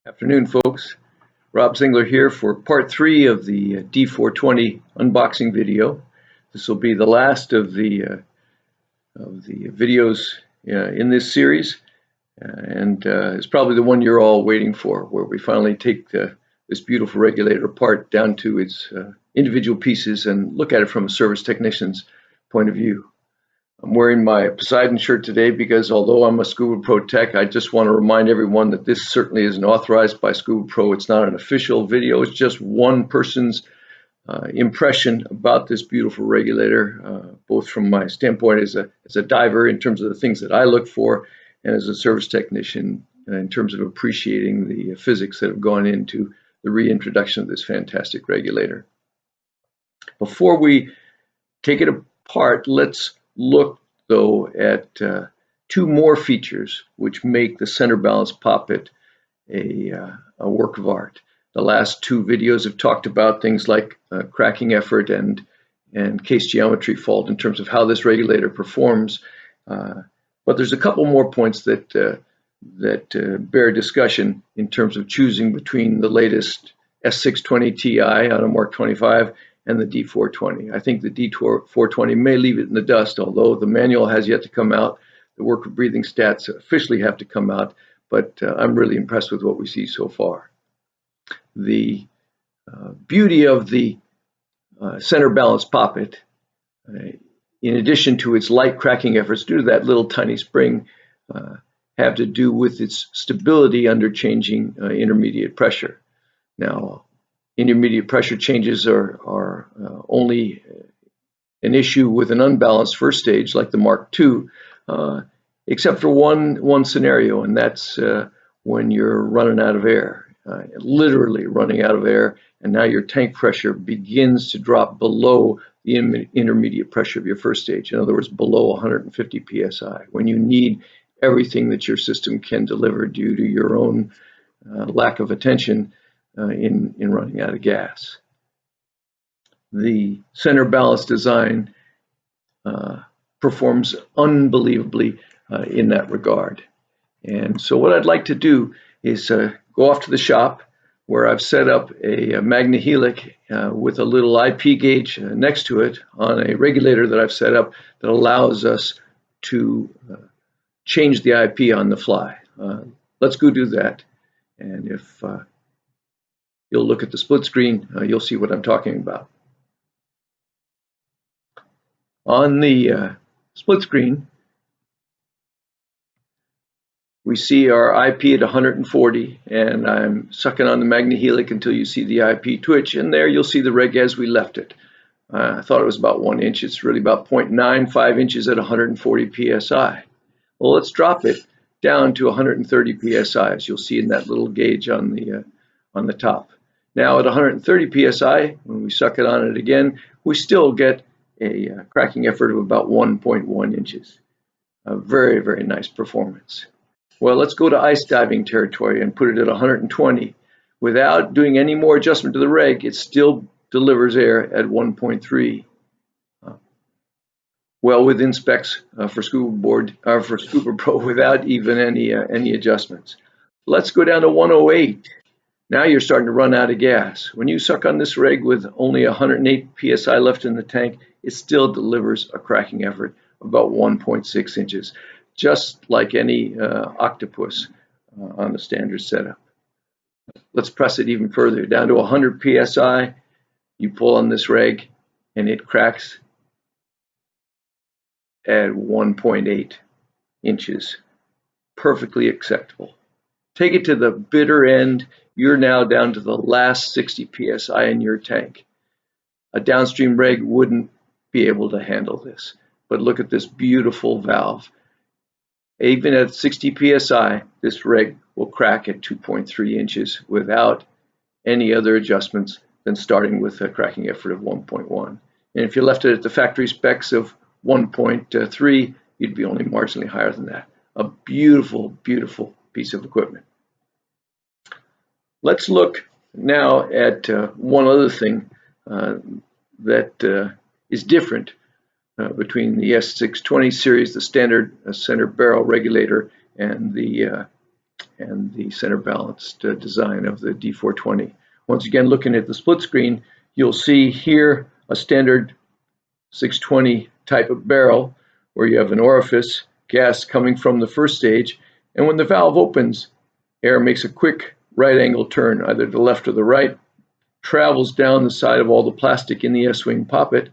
Afternoon, folks. Rob Zingler here for part 3 of the D420 unboxing video. This will be the last of the videos in this series, and it's probably the one you're all waiting for, where we finally take this beautiful regulator apart down to its individual pieces and look at it from a service technician's point of view. I'm wearing my Poseidon shirt today because although I'm a Scubapro tech, I just want to remind everyone that this certainly isn't authorized by Scubapro. It's not an official video. It's just one person's impression about this beautiful regulator, both from my standpoint as a diver in terms of the things that I look for, and as a service technician in terms of appreciating the physics that have gone into the reintroduction of this fantastic regulator. Before we take it apart, let's look though at two more features which make the center balance Poppet a work of art. The last two videos have talked about things like cracking effort and case geometry fault in terms of how this regulator performs, but there's a couple more points that bear discussion in terms of choosing between the latest S620 Ti on a Mark 25 and the D420. I think the D420 may leave it in the dust, although the manual has yet to come out. The work of breathing stats officially have to come out, but I'm really impressed with what we see so far. The beauty of the center balance Poppet, in addition to its light cracking efforts due to that little tiny spring, have to do with its stability under changing intermediate pressure. Now, intermediate pressure changes are only an issue with an unbalanced first stage like the Mark II, except for one scenario, and that's when you're running out of air, literally running out of air, and now your tank pressure begins to drop below the intermediate pressure of your first stage. In other words, below 150 psi, when you need everything that your system can deliver due to your own lack of attention in running out of gas. The center balance design performs unbelievably in that regard. And so what I'd like to do is go off to the shop where I've set up a MagnaHelic with a little IP gauge next to it on a regulator that I've set up that allows us to change the IP on the fly. Let's go do that. And if you'll look at the split screen, you'll see what I'm talking about. On the split screen, we see our IP at 140, and I'm sucking on the MagnaHelic until you see the IP twitch, and there you'll see the reg as we left it. I thought it was about 1 inch. It's really about 0.95 inches at 140 psi. Well, let's drop it down to 130 psi, as you'll see in that little gauge on the top. Now at 130 psi, when we suck it on it again, we still get a cracking effort of about 1.1 inches. A very, very nice performance. Well, let's go to ice diving territory and put it at 120. Without doing any more adjustment to the reg, it still delivers air at 1.3. Well within specs for Scubapro without even any adjustments. Let's go down to 108. Now you're starting to run out of gas. When you suck on this reg with only 108 psi left in the tank, it still delivers a cracking effort of about 1.6 inches, just like any octopus on the standard setup. Let's press it even further, down to 100 psi. You pull on this reg and it cracks at 1.8 inches. Perfectly acceptable. Take it to the bitter end. You're now down to the last 60 psi in your tank. A downstream reg wouldn't be able to handle this. But look at this beautiful valve. Even at 60 psi, this reg will crack at 2.3 inches without any other adjustments than starting with a cracking effort of 1.1. And if you left it at the factory specs of 1.3, you'd be only marginally higher than that. A beautiful, beautiful piece of equipment. Let's look now at one other thing that is different between the S620 series, the standard center barrel regulator, and the and the center balanced design of the D420. Once again, looking at the split screen, you'll see here a standard 620 type of barrel where you have an orifice, gas coming from the first stage, and when the valve opens, air makes a quick right angle turn, either to the left or the right, travels down the side of all the plastic in the S-wing poppet,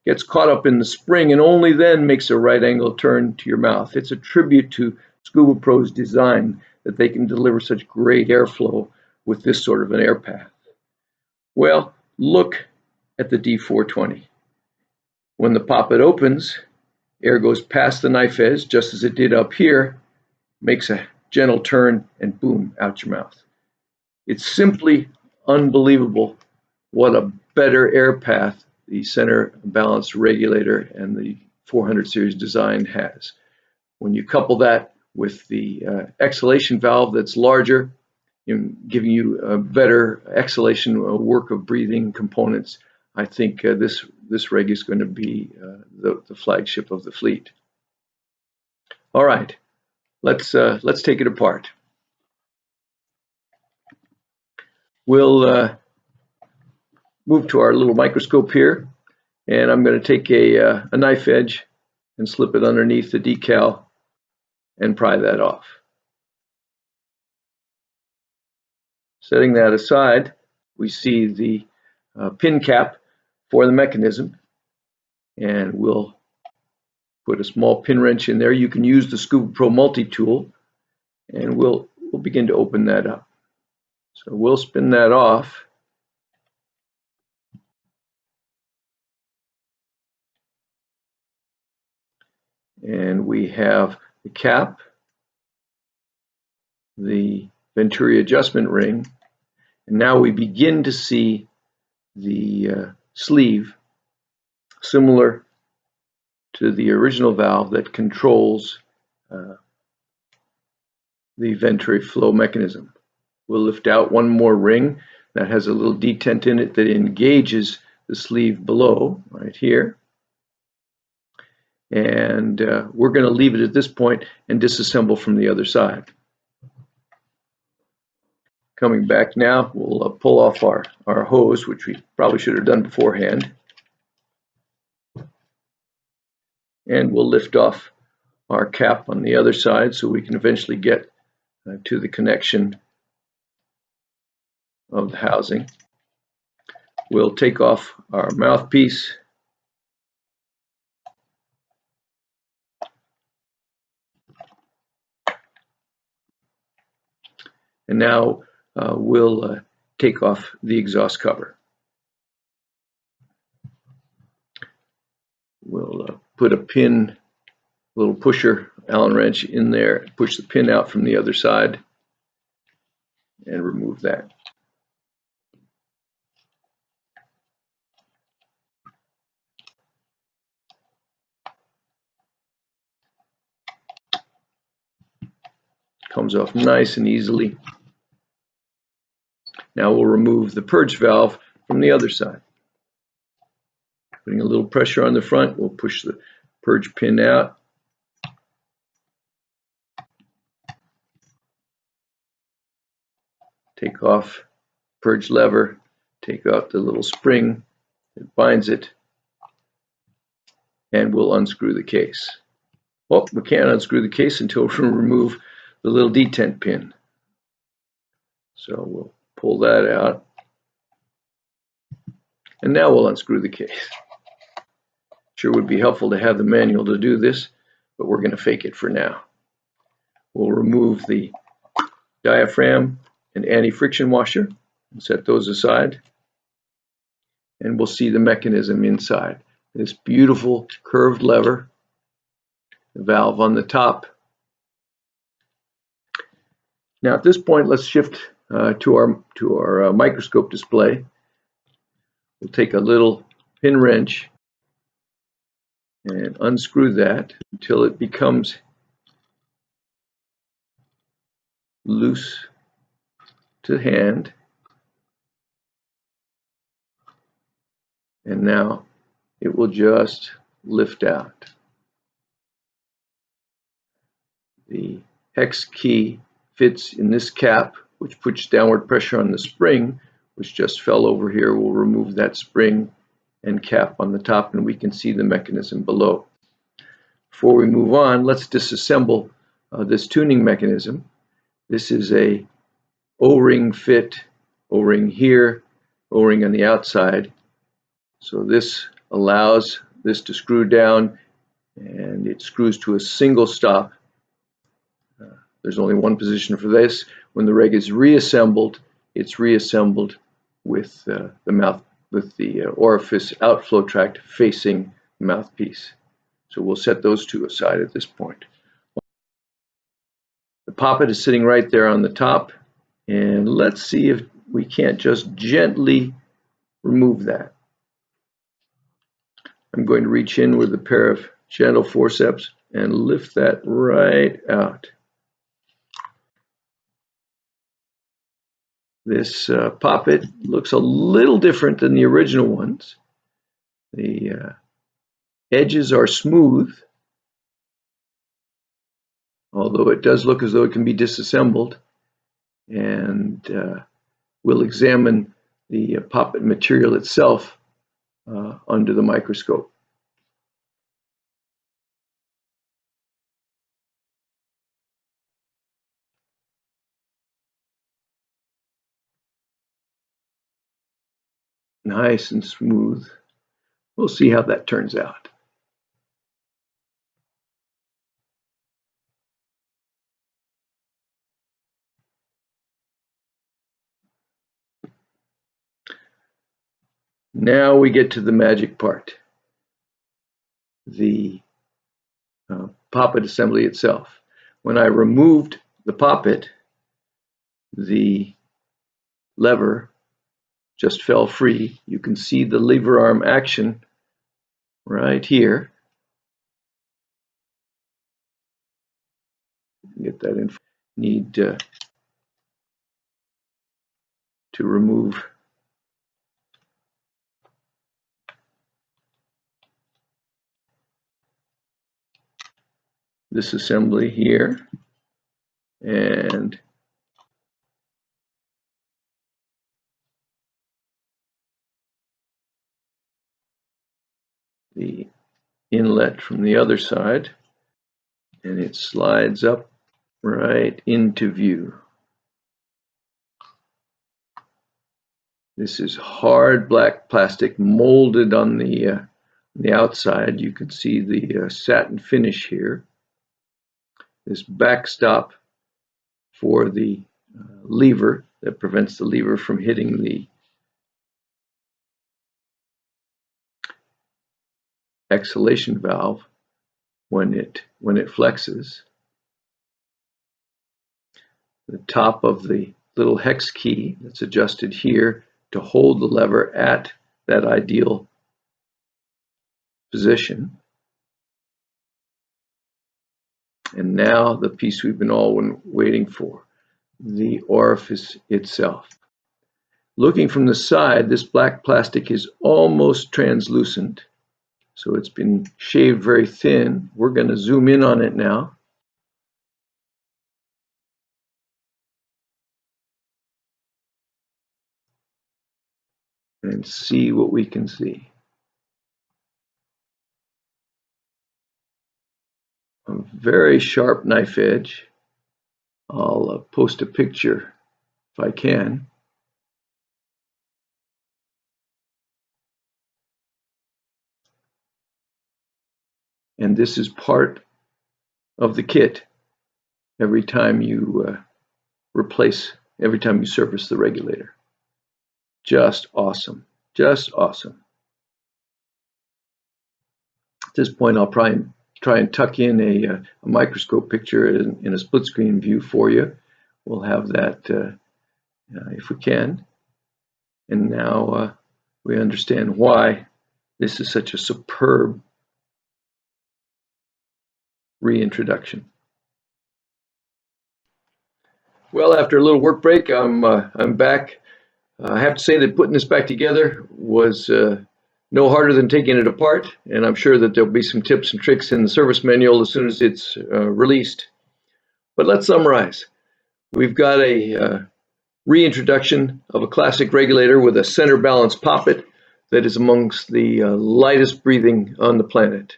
gets caught up in the spring, and only then makes a right angle turn to your mouth. It's a tribute to Scubapro's design that they can deliver such great airflow with this sort of an air path. Well, look at the D420. When the poppet opens, air goes past the knife edge, just as it did up here, makes a gentle turn, and boom, out your mouth. It's simply unbelievable what a better air path the center balance regulator and the 400 series design has. When you couple that with the exhalation valve that's larger, giving you a better exhalation work of breathing components, I think this rig is going to be the flagship of the fleet. All right, let's take it apart. We'll move to our little microscope here, and I'm going to take a knife edge and slip it underneath the decal and pry that off. Setting that aside, we see the pin cap for the mechanism, and we'll put a small pin wrench in there. You can use the Scubapro multi-tool, and we'll begin to open that up. So we'll spin that off. And we have the cap, the Venturi adjustment ring, and now we begin to see the sleeve, similar to the original valve that controls the Venturi flow mechanism. We'll lift out one more ring that has a little detent in it that engages the sleeve below, right here. And we're going to leave it at this point and disassemble from the other side. Coming back now, we'll pull off our hose, which we probably should have done beforehand. And we'll lift off our cap on the other side so we can eventually get to the connection of the housing. We'll take off our mouthpiece. And now we'll take off the exhaust cover. We'll put a pin, little pusher, Allen wrench in there, push the pin out from the other side, and remove that. Comes off nice and easily. Now we'll remove the purge valve from the other side. Putting a little pressure on the front, we'll push the purge pin out. Take off purge lever, take out the little spring that binds it, and we'll unscrew the case. Well, we can't unscrew the case until we remove the little detent pin. So we'll pull that out, and now we'll unscrew the case. Sure would be helpful to have the manual to do this, but we're going to fake it for now. We'll remove the diaphragm and anti-friction washer and set those aside, and we'll see the mechanism inside. This beautiful curved lever, the valve on the top. Now at this point, let's shift to our microscope display. We'll take a little pin wrench and unscrew that until it becomes loose to hand. And now it will just lift out. The hex key fits in this cap, which puts downward pressure on the spring, which just fell over here. We'll remove that spring and cap on the top, and we can see the mechanism below. Before we move on, let's disassemble this tuning mechanism. This is a O-ring fit, O-ring here, O-ring on the outside. So this allows this to screw down, and it screws to a single stop. There's only one position for this. When the reg is reassembled, it's reassembled with the orifice outflow tract facing the mouthpiece. So we'll set those two aside at this point. The poppet is sitting right there on the top, and let's see if we can't just gently remove that. I'm going to reach in with a pair of gentle forceps and lift that right out. This poppet looks a little different than the original ones. The edges are smooth, although it does look as though it can be disassembled. And we'll examine the poppet material itself under the microscope. Nice and smooth. We'll see how that turns out. Now we get to the magic part, the poppet assembly itself. When I removed the poppet, the lever just fell free. You can see the lever arm action right here. Get that in. Need to remove this assembly here, and the inlet from the other side, and it slides up right into view. This is hard black plastic molded on the outside. You can see the satin finish here. This backstop for the lever that prevents the lever from hitting the exhalation valve when it flexes. The top of the little hex key that's adjusted here to hold the lever at that ideal position. And now the piece we've been all waiting for, the orifice itself. Looking from the side, this black plastic is almost translucent, so it's been shaved very thin. We're going to zoom in on it now. And see what we can see. A very sharp knife edge. I'll post a picture if I can. And this is part of the kit every time you every time you service the regulator. Just awesome, just awesome. At this point, I'll try and tuck in a microscope picture in a split screen view for you. We'll have that if we can. And now we understand why this is such a superb reintroduction. Well, after a little work break, I'm back. I have to say that putting this back together was no harder than taking it apart, and I'm sure that there'll be some tips and tricks in the service manual as soon as it's released. But let's summarize. We've got a reintroduction of a classic regulator with a center balance poppet that is amongst the lightest breathing on the planet.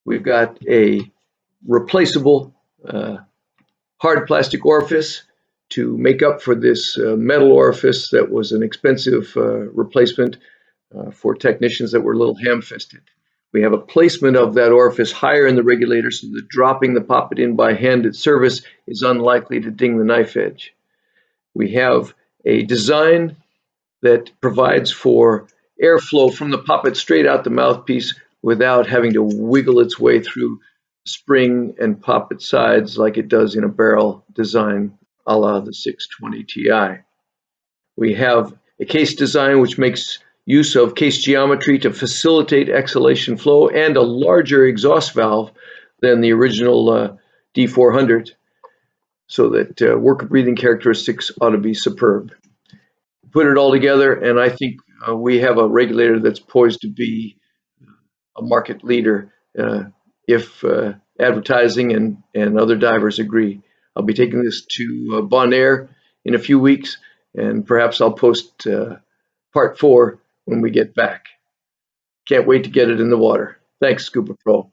We've got a replaceable hard plastic orifice to make up for this metal orifice that was an expensive replacement for technicians that were a little ham-fisted. We have a placement of that orifice higher in the regulator so that dropping the poppet in by hand at service is unlikely to ding the knife edge. We have a design that provides for airflow from the poppet straight out the mouthpiece without having to wiggle its way through spring and poppet sides like it does in a barrel design a la the 620 Ti. We have a case design which makes use of case geometry to facilitate exhalation flow and a larger exhaust valve than the original D400, so that worker breathing characteristics ought to be superb. Put it all together, and I think we have a regulator that's poised to be a market leader if advertising and other divers agree. I'll be taking this to Bonaire in a few weeks, and perhaps I'll post part 4 when we get back. Can't wait to get it in the water. Thanks, Scubapro.